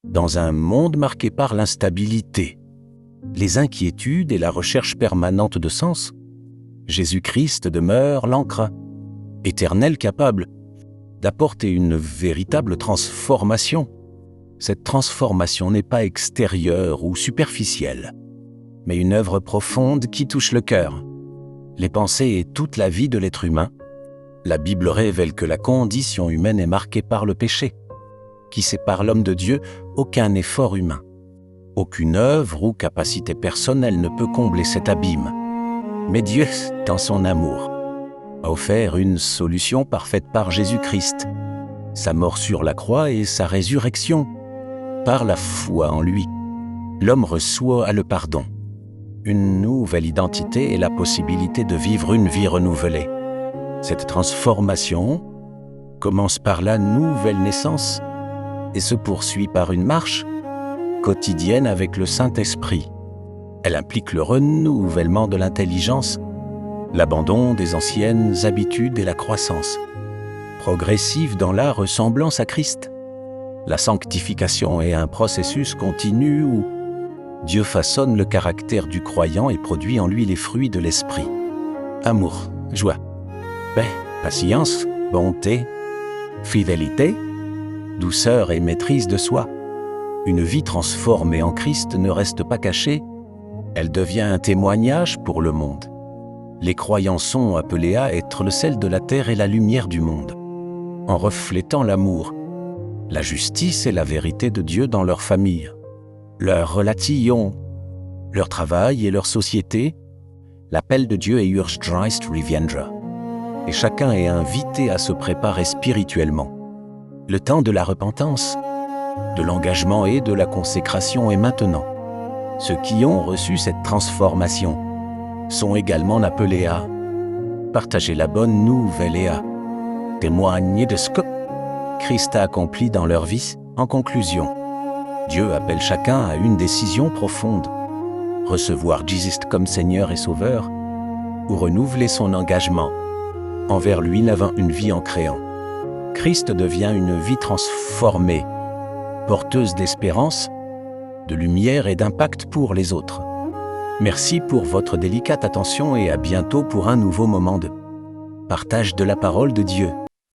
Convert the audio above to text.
Dans un monde marqué par l'instabilité, les inquiétudes et la recherche permanente de sens, Jésus-Christ demeure l'ancre éternelle capable d'apporter une véritable transformation. Cette transformation n'est pas extérieure ou superficielle, mais une œuvre profonde qui touche le cœur, les pensées et toute la vie de l'être humain. La Bible révèle que la condition humaine est marquée par le péché, qui sépare l'homme de Dieu. Aucun effort humain, aucune œuvre ou capacité personnelle ne peut combler cet abîme. Mais Dieu, dans son amour, a offert une solution parfaite par Jésus-Christ, sa mort sur la croix et sa résurrection. Par la foi en lui, l'homme reçoit le pardon, une nouvelle identité et la possibilité de vivre une vie renouvelée. Cette transformation commence par la nouvelle naissance et se poursuit par une marche quotidienne avec le Saint-Esprit. Elle implique le renouvellement de l'intelligence, l'abandon des anciennes habitudes et la croissance progressive dans la ressemblance à Christ. La sanctification est un processus continu où Dieu façonne le caractère du croyant et produit en lui les fruits de l'esprit. Amour, joie, paix, patience, bonté, fidélité, douceur et maîtrise de soi. Une vie transformée en Christ ne reste pas cachée, elle devient un témoignage pour le monde. Les croyants sont appelés à être le sel de la terre et la lumière du monde, en reflétant l'amour, la justice et la vérité de Dieu dans leur famille, leurs relations, leur travail et leur société. L'appel de Dieu est Urgeist Reviendra, et chacun est invité à se préparer spirituellement. Le temps de la repentance, de l'engagement et de la consécration est maintenant. Ceux qui ont reçu cette transformation sont également appelés à partager la bonne nouvelle et à témoigner de ce que Christ a accompli dans leur vie. En conclusion, Dieu appelle chacun à une décision profonde, recevoir Jésus comme Seigneur et Sauveur, ou renouveler son engagement envers lui n'avant une vie en créant. Christ devient une vie transformée, porteuse d'espérance, de lumière et d'impact pour les autres. Merci pour votre délicate attention et à bientôt pour un nouveau moment de partage de la parole de Dieu.